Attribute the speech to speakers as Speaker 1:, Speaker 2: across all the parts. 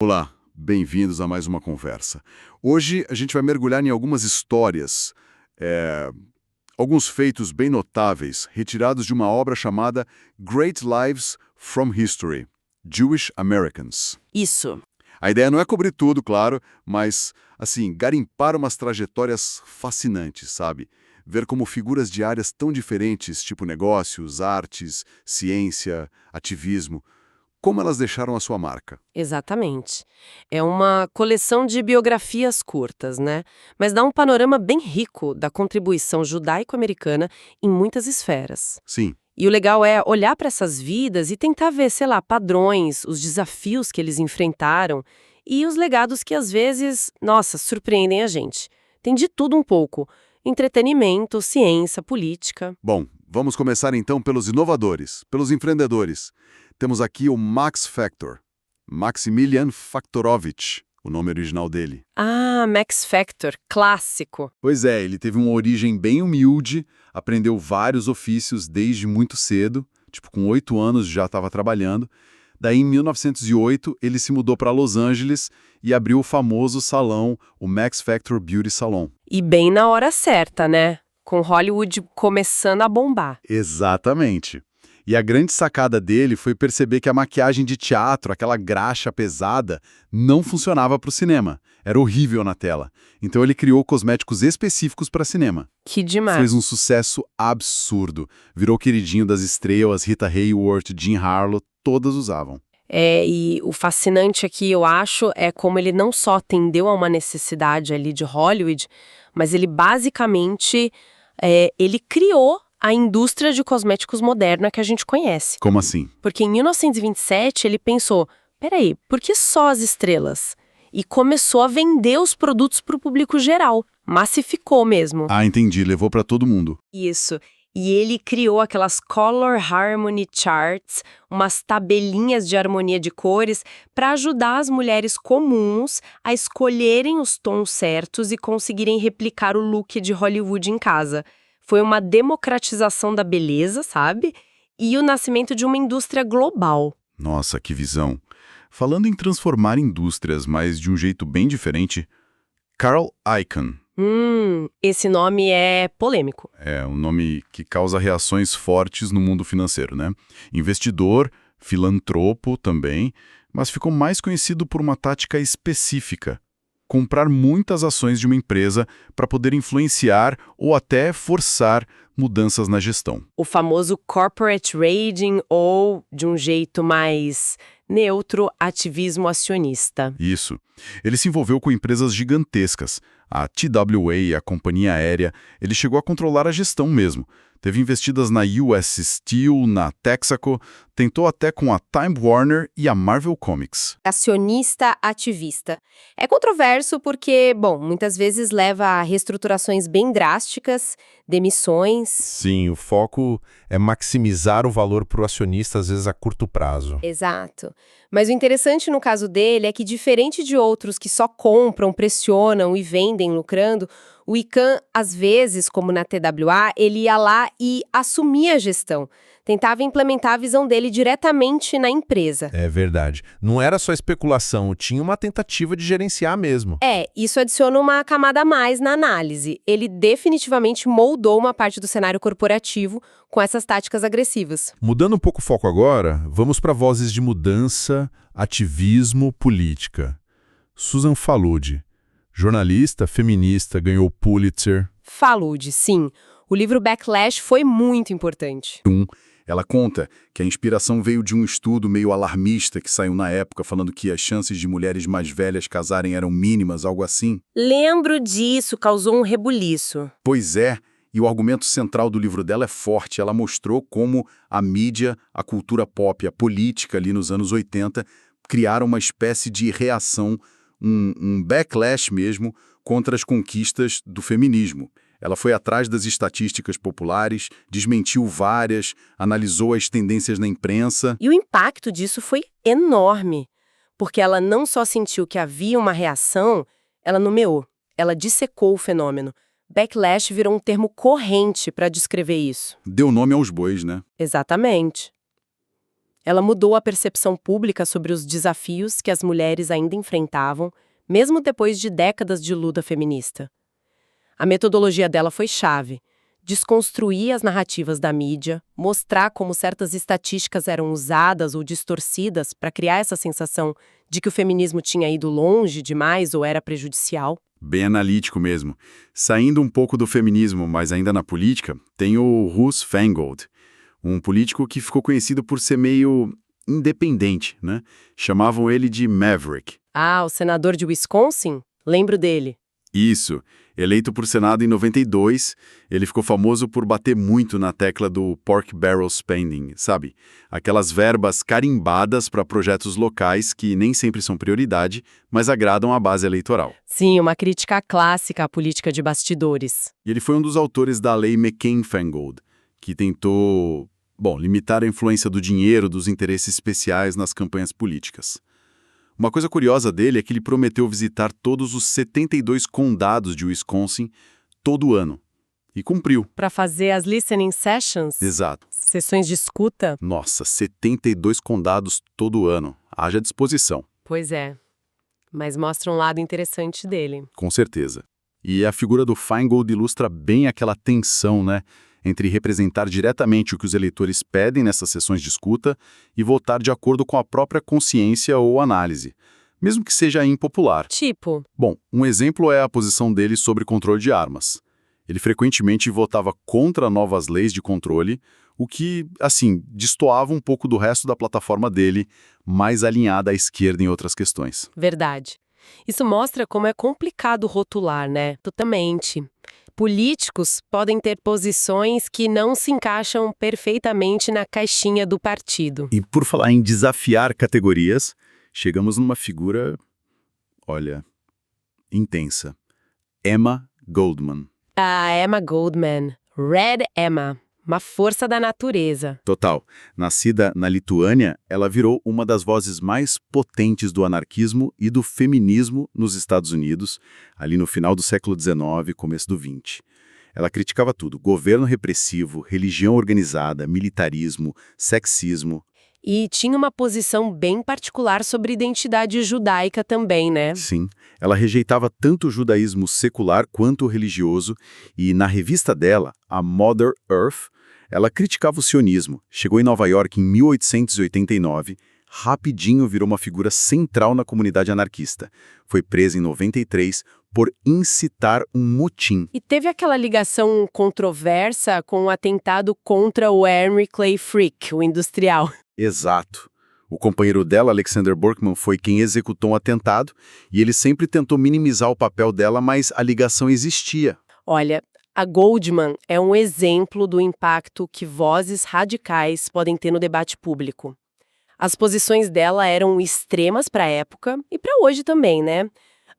Speaker 1: Olá, bem-vindos a mais uma conversa. Hoje a gente vai mergulhar em algumas histórias, é, alguns feitos bem notáveis, retirados de uma obra chamada Great Lives from History, Jewish Americans.
Speaker 2: Isso.
Speaker 1: A ideia não é cobrir tudo, claro, mas, assim, garimpar umas trajetórias fascinantes, sabe? Ver como figuras de áreas tão diferentes, tipo negócios, artes, ciência, ativismo, como elas deixaram a sua marca.
Speaker 2: Exatamente. É uma coleção de biografias curtas, né? Mas dá um panorama bem rico da contribuição judaico-americana em muitas esferas.
Speaker 1: Sim.
Speaker 2: E o legal é olhar para essas vidas e tentar ver, sei lá, padrões, os desafios que eles enfrentaram e os legados que às vezes, nossa, surpreendem a gente. Tem de tudo um pouco: entretenimento, ciência, política.
Speaker 1: Bom, vamos começar então pelos inovadores, pelos empreendedores. Temos aqui o Max Factor, Maximilian Faktorovich, o nome original dele.
Speaker 2: Ah, Max Factor, clássico.
Speaker 1: Pois é, ele teve uma origem bem humilde, aprendeu vários ofícios desde muito cedo, tipo com 8 anos já estava trabalhando. Daí, em 1908, ele se mudou para Los Angeles e abriu o famoso salão, o Max Factor Beauty Salon.
Speaker 2: E bem na hora certa, né? Com Hollywood começando a bombar.
Speaker 1: Exatamente. E a grande sacada dele foi perceber que a maquiagem de teatro, aquela graxa pesada, não funcionava para o cinema. Era horrível na tela. Então ele criou cosméticos específicos para cinema.
Speaker 2: Que demais.
Speaker 1: Fez um sucesso absurdo. Virou queridinho das estrelas, Rita Hayworth, Jean Harlow, todas usavam.
Speaker 2: E o fascinante aqui, eu acho, é como ele não só atendeu a uma necessidade ali de Hollywood, mas ele basicamente, ele criou a indústria de cosméticos moderna que a gente conhece.
Speaker 1: Como assim?
Speaker 2: Porque em 1927 ele pensou, peraí, por que só as estrelas? E começou a vender os produtos para o público geral. Massificou mesmo.
Speaker 1: Ah, entendi. Levou para todo mundo.
Speaker 2: Isso. E ele criou aquelas Color Harmony Charts, umas tabelinhas de harmonia de cores, para ajudar as mulheres comuns a escolherem os tons certos e conseguirem replicar o look de Hollywood em casa. Foi uma democratização da beleza, sabe? E o nascimento de uma indústria global.
Speaker 1: Nossa, que visão. Falando em transformar indústrias, mas de um jeito bem diferente, Carl Icahn.
Speaker 2: Esse nome é polêmico.
Speaker 1: É um nome que causa reações fortes no mundo financeiro, né? Investidor, filantropo também, mas ficou mais conhecido por uma tática específica: comprar muitas ações de uma empresa para poder influenciar ou até forçar mudanças na gestão.
Speaker 2: O famoso corporate raiding ou, de um jeito mais neutro, ativismo acionista.
Speaker 1: Isso. Ele se envolveu com empresas gigantescas, a TWA, a companhia aérea. Ele chegou a controlar a gestão mesmo. Teve investidas na US Steel, na Texaco, tentou até com a Time Warner e a Marvel Comics.
Speaker 3: Acionista ativista. É controverso porque, bom, muitas vezes leva a reestruturações bem drásticas, demissões.
Speaker 4: Sim, o foco é maximizar o valor para o acionista, às vezes a curto prazo.
Speaker 3: Exato. Mas o interessante no caso dele é que, diferente de outros que só compram, pressionam e vendem lucrando, o Icahn, às vezes, como na TWA, ele ia lá e assumia a gestão. Tentava implementar a visão dele diretamente na empresa.
Speaker 4: É verdade. Não era só especulação, tinha uma tentativa de gerenciar mesmo.
Speaker 3: Isso adiciona uma camada a mais na análise. Ele definitivamente moldou uma parte do cenário corporativo com essas táticas agressivas.
Speaker 4: Mudando um pouco o foco agora, vamos para vozes de mudança, ativismo, política. Susan Faludi, jornalista, feminista, ganhou Pulitzer.
Speaker 3: Faludi, sim. O livro Backlash foi muito importante.
Speaker 1: Ela conta que a inspiração veio de um estudo meio alarmista que saiu na época, falando que as chances de mulheres mais velhas casarem eram mínimas, algo assim.
Speaker 2: Lembro disso, causou um rebuliço.
Speaker 1: Pois é, e o argumento central do livro dela é forte. Ela mostrou como a mídia, a cultura pop, a política ali nos anos 80 criaram uma espécie de reação, um backlash mesmo, contra as conquistas do feminismo. Ela foi atrás das estatísticas populares, desmentiu várias, analisou as tendências na imprensa.
Speaker 2: E o impacto disso foi enorme, porque ela não só sentiu que havia uma reação, ela nomeou, ela dissecou o fenômeno. Backlash virou um termo corrente para descrever isso.
Speaker 1: Deu nome aos bois, né?
Speaker 2: Exatamente. Ela mudou a percepção pública sobre os desafios que as mulheres ainda enfrentavam, mesmo depois de décadas de luta feminista. A metodologia dela foi chave: desconstruir as narrativas da mídia, mostrar como certas estatísticas eram usadas ou distorcidas para criar essa sensação de que o feminismo tinha ido longe demais ou era prejudicial.
Speaker 1: Bem analítico mesmo. Saindo um pouco do feminismo, mas ainda na política, tem o Russ Feingold, um político que ficou conhecido por ser meio independente, né? Chamavam ele de Maverick.
Speaker 2: Ah, o senador de Wisconsin? Lembro dele.
Speaker 1: Isso. Eleito por Senado em 92, ele ficou famoso por bater muito na tecla do pork barrel spending, sabe? Aquelas verbas carimbadas para projetos locais que nem sempre são prioridade, mas agradam a base eleitoral.
Speaker 2: Sim, uma crítica clássica à política de bastidores.
Speaker 1: E ele foi um dos autores da lei McCain-Feingold, que tentou, limitar a influência do dinheiro dos interesses especiais nas campanhas políticas. Uma coisa curiosa dele é que ele prometeu visitar todos os 72 condados de Wisconsin todo ano. E cumpriu.
Speaker 2: Para fazer as listening sessions?
Speaker 1: Exato.
Speaker 2: Sessões de escuta?
Speaker 1: Nossa, 72 condados todo ano. Haja disposição.
Speaker 2: Pois é. Mas mostra um lado interessante dele.
Speaker 1: Com certeza. E a figura do Feingold ilustra bem aquela tensão, né? Entre representar diretamente o que os eleitores pedem nessas sessões de escuta e votar de acordo com a própria consciência ou análise, mesmo que seja impopular.
Speaker 2: Tipo?
Speaker 1: Bom, um exemplo é a posição dele sobre controle de armas. Ele frequentemente votava contra novas leis de controle, o que, destoava um pouco do resto da plataforma dele, mais alinhada à esquerda em outras questões.
Speaker 2: Verdade. Isso mostra como é complicado rotular, né? Totalmente. Políticos podem ter posições que não se encaixam perfeitamente na caixinha do partido.
Speaker 1: E por falar em desafiar categorias, chegamos numa figura, intensa. Emma Goldman.
Speaker 2: A Emma Goldman, Red Emma, uma força da natureza.
Speaker 1: Total. Nascida na Lituânia, ela virou uma das vozes mais potentes do anarquismo e do feminismo nos Estados Unidos, ali no final do século XIX, começo do XX. Ela criticava tudo: governo repressivo, religião organizada, militarismo, sexismo.
Speaker 2: E tinha uma posição bem particular sobre identidade judaica também, né?
Speaker 1: Sim, ela rejeitava tanto o judaísmo secular quanto o religioso, e na revista dela, a Mother Earth, ela criticava o sionismo. Chegou em Nova York em 1889, rapidinho virou uma figura central na comunidade anarquista. Foi presa em 93 por incitar um motim.
Speaker 2: E teve aquela ligação controversa com o atentado contra o Henry Clay Frick, o industrial.
Speaker 1: Exato. O companheiro dela, Alexander Berkman, foi quem executou o atentado, e ele sempre tentou minimizar o papel dela, mas a ligação existia.
Speaker 2: Olha, a Goldman é um exemplo do impacto que vozes radicais podem ter no debate público. As posições dela eram extremas para a época e para hoje também, né?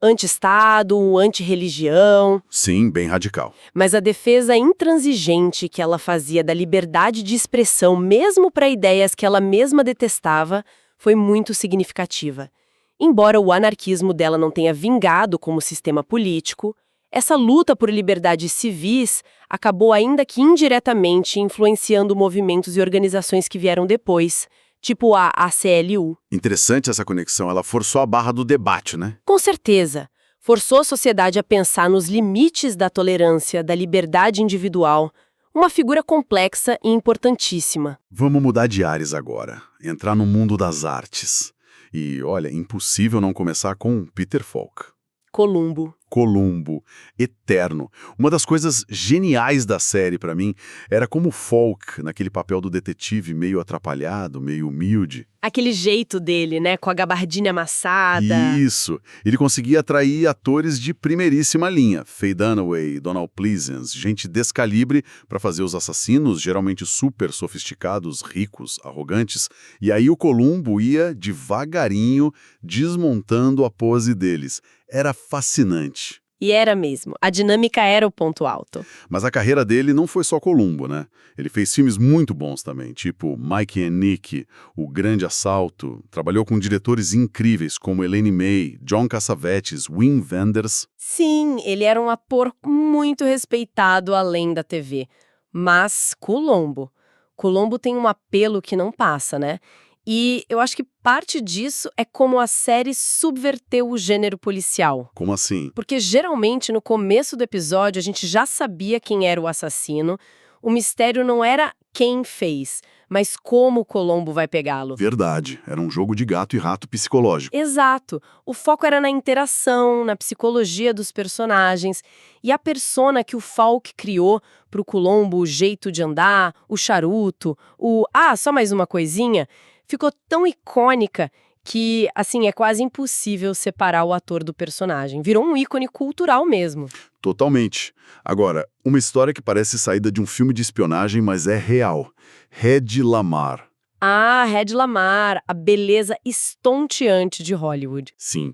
Speaker 2: Anti-Estado, anti-religião.
Speaker 1: Sim, bem radical.
Speaker 2: Mas a defesa intransigente que ela fazia da liberdade de expressão, mesmo para ideias que ela mesma detestava, foi muito significativa. Embora o anarquismo dela não tenha vingado como sistema político, essa luta por liberdades civis acabou ainda que indiretamente influenciando movimentos e organizações que vieram depois, tipo a ACLU.
Speaker 1: Interessante essa conexão, ela forçou a barra do debate, né?
Speaker 2: Com certeza. Forçou a sociedade a pensar nos limites da tolerância, da liberdade individual. Uma figura complexa e importantíssima.
Speaker 1: Vamos mudar de ares agora, entrar no mundo das artes. E, impossível não começar com Peter Falk. Columbo, eterno. Uma das coisas geniais da série pra mim era como Falk, naquele papel do detetive meio atrapalhado, meio humilde.
Speaker 2: Aquele jeito dele, né, com a gabardina amassada.
Speaker 1: Isso. Ele conseguia atrair atores de primeiríssima linha. Faye Dunaway, Donald Pleasence, gente desse calibre pra fazer os assassinos, geralmente super sofisticados, ricos, arrogantes. E aí o Columbo ia devagarinho desmontando a pose deles. Era fascinante.
Speaker 2: E era mesmo. A dinâmica era o ponto alto.
Speaker 1: Mas a carreira dele não foi só Columbo, né? Ele fez filmes muito bons também, tipo Mike and Nick, O Grande Assalto. Trabalhou com diretores incríveis como Elaine May, John Cassavetes, Wim Wenders.
Speaker 2: Sim, ele era um ator muito respeitado além da TV. Mas Columbo tem um apelo que não passa, né? E eu acho que parte disso é como a série subverteu o gênero policial.
Speaker 1: Como assim?
Speaker 2: Porque geralmente no começo do episódio a gente já sabia quem era o assassino. O mistério não era quem fez, mas como o Colombo vai pegá-lo.
Speaker 1: Verdade, era um jogo de gato e rato psicológico.
Speaker 2: Exato. O foco era na interação, na psicologia dos personagens. E a persona que o Falk criou pro Colombo, o jeito de andar, o charuto, só mais uma coisinha, ficou tão icônica que, assim, é quase impossível separar o ator do personagem. Virou um ícone cultural mesmo.
Speaker 1: Totalmente. Agora, uma história que parece saída de um filme de espionagem, mas é real. Hedy Lamarr.
Speaker 2: Ah, Hedy Lamarr, a beleza estonteante de Hollywood.
Speaker 1: Sim.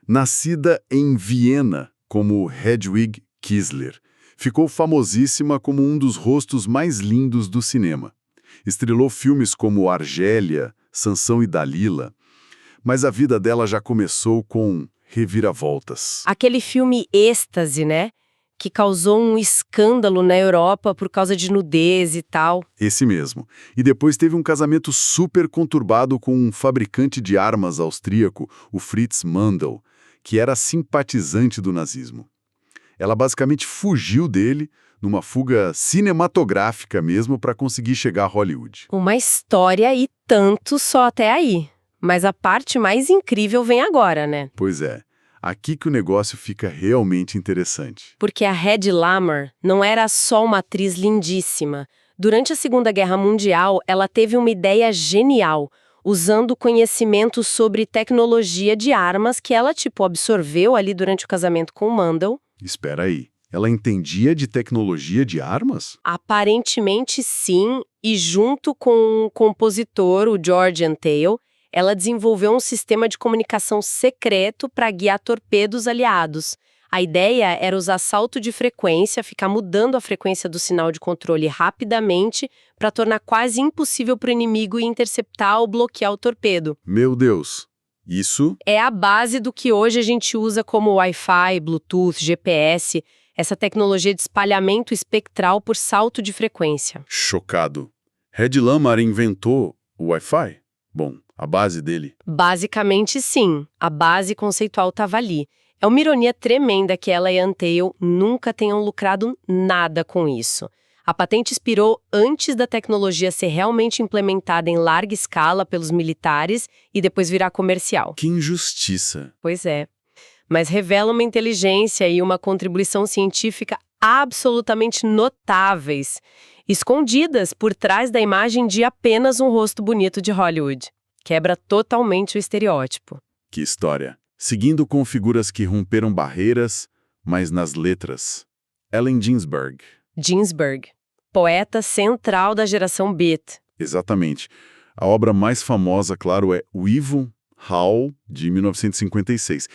Speaker 1: Nascida em Viena como Hedwig Kiesler, ficou famosíssima como um dos rostos mais lindos do cinema. Estrelou filmes como Argélia, Sansão e Dalila, mas a vida dela já começou com reviravoltas.
Speaker 2: Aquele filme Êxtase, né? Que causou um escândalo na Europa por causa de nudez e tal.
Speaker 1: Esse mesmo. E depois teve um casamento super conturbado com um fabricante de armas austríaco, o Fritz Mandl, que era simpatizante do nazismo. Ela basicamente fugiu dele, numa fuga cinematográfica mesmo, para conseguir chegar a Hollywood.
Speaker 2: Uma história e tanto só até aí. Mas a parte mais incrível vem agora, né?
Speaker 1: Pois é. Aqui que o negócio fica realmente interessante.
Speaker 2: Porque a Hedy Lamarr não era só uma atriz lindíssima. Durante a Segunda Guerra Mundial, ela teve uma ideia genial, usando conhecimento sobre tecnologia de armas que ela, absorveu ali durante o casamento com o Mandel.
Speaker 1: Espera aí. Ela entendia de tecnologia de armas?
Speaker 2: Aparentemente sim, e junto com o compositor, o George Antheil, ela desenvolveu um sistema de comunicação secreto para guiar torpedos aliados. A ideia era usar salto de frequência, ficar mudando a frequência do sinal de controle rapidamente para tornar quase impossível para o inimigo interceptar ou bloquear o torpedo.
Speaker 1: Meu Deus! Isso
Speaker 2: É a base do que hoje a gente usa como Wi-Fi, Bluetooth, GPS, essa tecnologia de espalhamento espectral por salto de frequência.
Speaker 1: chocado. Hedy Lamarr inventou o Wi-Fi? Bom, a base dele.
Speaker 2: Basicamente, sim. A base conceitual estava ali. É uma ironia tremenda que ela e a Antheil nunca tenham lucrado nada com isso. A patente expirou antes da tecnologia ser realmente implementada em larga escala pelos militares e depois virar comercial.
Speaker 1: Que injustiça.
Speaker 2: Pois é. Mas revela uma inteligência e uma contribuição científica absolutamente notáveis, escondidas por trás da imagem de apenas um rosto bonito de Hollywood. Quebra totalmente o estereótipo.
Speaker 1: Que história. Seguindo com figuras que romperam barreiras, mas nas letras. Allen Ginsberg.
Speaker 2: Ginsberg, poeta central da geração Beat.
Speaker 1: Exatamente. A obra mais famosa, claro, é O Ivo Hall, de 1956.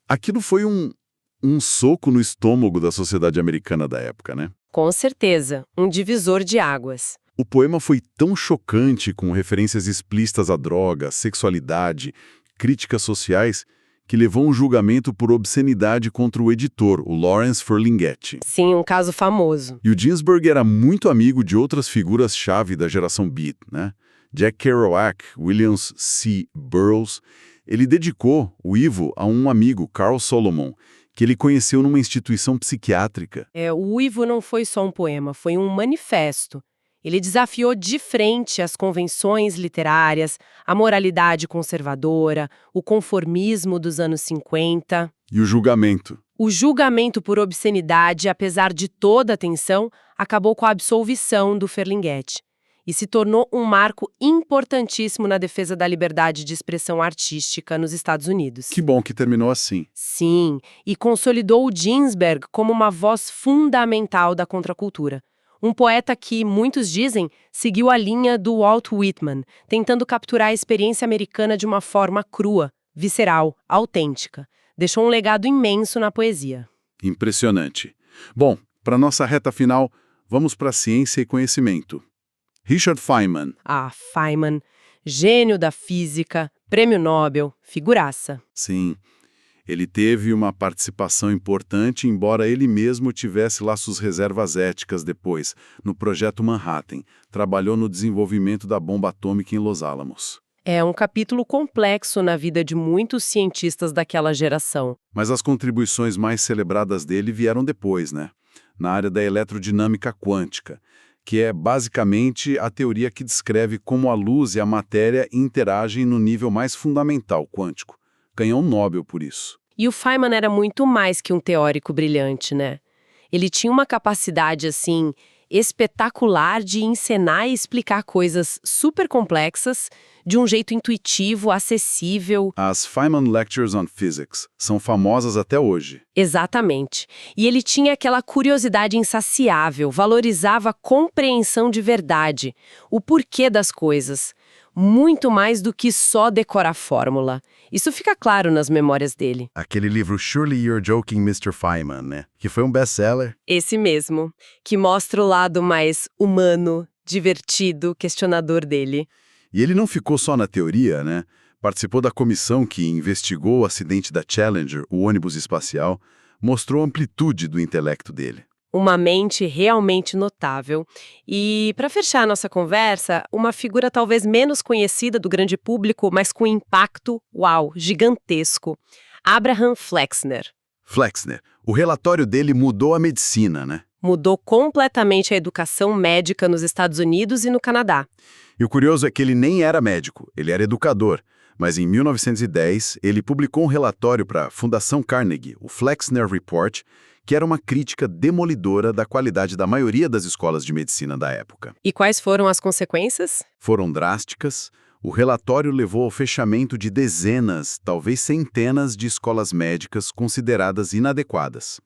Speaker 1: Aquilo foi um soco no estômago da sociedade americana da época, né?
Speaker 2: Com certeza, um divisor de águas.
Speaker 1: O poema foi tão chocante, com referências explícitas à droga, sexualidade, críticas sociais, que levou um julgamento por obscenidade contra o editor, o Lawrence Ferlinghetti.
Speaker 2: Sim, um caso famoso.
Speaker 1: E o Ginsberg era muito amigo de outras figuras-chave da geração Beat, né? Jack Kerouac, William C. Burroughs. Ele dedicou o Ivo a um amigo, Carl Solomon, que ele conheceu numa instituição psiquiátrica.
Speaker 2: O Ivo não foi só um poema, foi um manifesto. Ele desafiou de frente as convenções literárias, a moralidade conservadora, o conformismo dos anos 50.
Speaker 1: E o julgamento.
Speaker 2: O julgamento por obscenidade, apesar de toda a tensão, acabou com a absolvição do Ferlinghetti e se tornou um marco importantíssimo na defesa da liberdade de expressão artística nos Estados Unidos.
Speaker 1: Que bom que terminou assim.
Speaker 2: Sim, e consolidou o Ginsberg como uma voz fundamental da contracultura. Um poeta que, muitos dizem, seguiu a linha do Walt Whitman, tentando capturar a experiência americana de uma forma crua, visceral, autêntica. Deixou um legado imenso na poesia.
Speaker 1: Impressionante. Bom, para nossa reta final, vamos para ciência e conhecimento. Richard Feynman.
Speaker 2: Ah, Feynman, gênio da física, prêmio Nobel, figuraça.
Speaker 1: Sim, ele teve uma participação importante, embora ele mesmo tivesse lá suas reservas éticas depois, no Projeto Manhattan. Trabalhou no desenvolvimento da bomba atômica em Los Alamos.
Speaker 2: É um capítulo complexo na vida de muitos cientistas daquela geração.
Speaker 1: Mas as contribuições mais celebradas dele vieram depois, né? Na área da eletrodinâmica quântica, que é basicamente a teoria que descreve como a luz e a matéria interagem no nível mais fundamental quântico. Ganhou um Nobel por isso.
Speaker 2: E o Feynman era muito mais que um teórico brilhante, né? Ele tinha uma capacidade, assim, espetacular de encenar e explicar coisas super complexas de um jeito intuitivo, acessível.
Speaker 1: As Feynman Lectures on Physics são famosas até hoje.
Speaker 2: Exatamente. E ele tinha aquela curiosidade insaciável, valorizava a compreensão de verdade, o porquê das coisas, muito mais do que só decorar fórmula. Isso fica claro nas memórias dele.
Speaker 1: Aquele livro Surely You're Joking, Mr. Feynman, né? Que foi um best-seller.
Speaker 2: Esse mesmo, que mostra o lado mais humano, divertido, questionador dele.
Speaker 1: E ele não ficou só na teoria, né? Participou da comissão que investigou o acidente da Challenger, o ônibus espacial, mostrou a amplitude do intelecto dele.
Speaker 2: Uma mente realmente notável. E, para fechar a nossa conversa, uma figura talvez menos conhecida do grande público, mas com impacto, uau, gigantesco. Abraham Flexner.
Speaker 1: Flexner, o relatório dele mudou a medicina, né?
Speaker 2: Mudou completamente a educação médica nos Estados Unidos e no Canadá.
Speaker 1: E o curioso é que ele nem era médico, ele era educador. Mas em 1910, ele publicou um relatório para a Fundação Carnegie, o Flexner Report, que era uma crítica demolidora da qualidade da maioria das escolas de medicina da época.
Speaker 2: E quais foram as consequências?
Speaker 1: Foram drásticas. O relatório levou ao fechamento de dezenas, talvez centenas de escolas médicas consideradas inadequadas.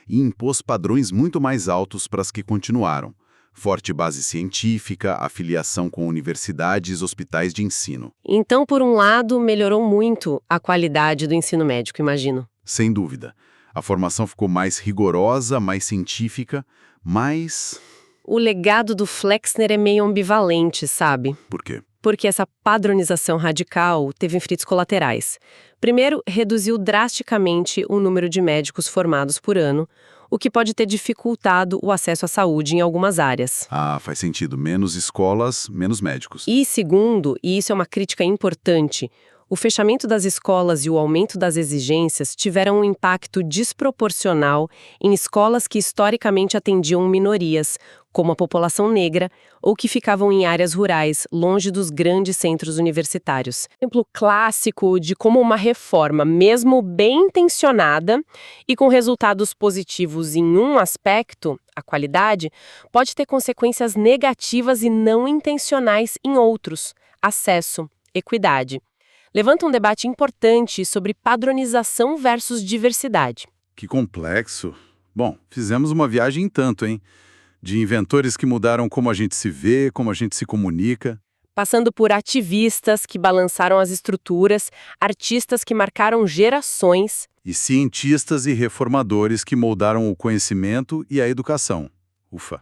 Speaker 1: E impôs padrões muito mais altos para as que continuaram. Forte base científica, afiliação com universidades, hospitais de ensino.
Speaker 2: Então, por um lado, melhorou muito a qualidade do ensino médico, imagino.
Speaker 1: Sem dúvida. A formação ficou mais rigorosa, mais científica, mas...
Speaker 2: O legado do Flexner é meio ambivalente, sabe?
Speaker 1: Por quê?
Speaker 2: Porque essa padronização radical teve efeitos colaterais. Primeiro, reduziu drasticamente o número de médicos formados por ano, o que pode ter dificultado o acesso à saúde em algumas áreas.
Speaker 1: Ah, faz sentido. Menos escolas, menos médicos.
Speaker 2: E segundo, e isso é uma crítica importante, o fechamento das escolas e o aumento das exigências tiveram um impacto desproporcional em escolas que historicamente atendiam minorias, como a população negra, ou que ficavam em áreas rurais, longe dos grandes centros universitários. Exemplo clássico de como uma reforma, mesmo bem intencionada e com resultados positivos em um aspecto, a qualidade, pode ter consequências negativas e não intencionais em outros, acesso, equidade. Levanta um debate importante sobre padronização versus diversidade.
Speaker 1: Que complexo. Bom, fizemos uma viagem em tanto, hein? De inventores que mudaram como a gente se vê, como a gente se comunica.
Speaker 2: Passando por ativistas que balançaram as estruturas, artistas que marcaram gerações.
Speaker 1: E cientistas e reformadores que moldaram o conhecimento e a educação. Ufa.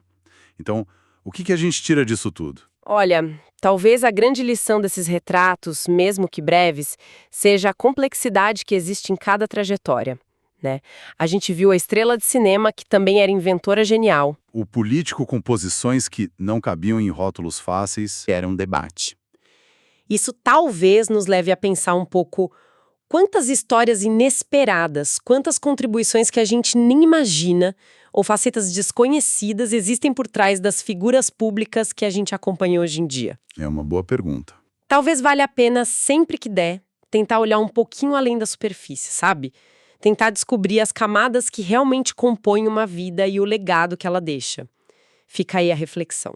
Speaker 1: Então, o que a gente tira disso tudo?
Speaker 2: Olha, talvez a grande lição desses retratos, mesmo que breves, seja a complexidade que existe em cada trajetória, né? A gente viu a estrela de cinema, que também era inventora genial.
Speaker 1: O político com posições que não cabiam em rótulos fáceis era um debate.
Speaker 2: Isso talvez nos leve a pensar um pouco quantas histórias inesperadas, quantas contribuições que a gente nem imagina ou facetas desconhecidas existem por trás das figuras públicas que a gente acompanha hoje em dia.
Speaker 1: É uma boa pergunta.
Speaker 2: Talvez valha a pena, sempre que der, tentar olhar um pouquinho além da superfície, sabe? Tentar descobrir as camadas que realmente compõem uma vida e o legado que ela deixa. Fica aí a reflexão.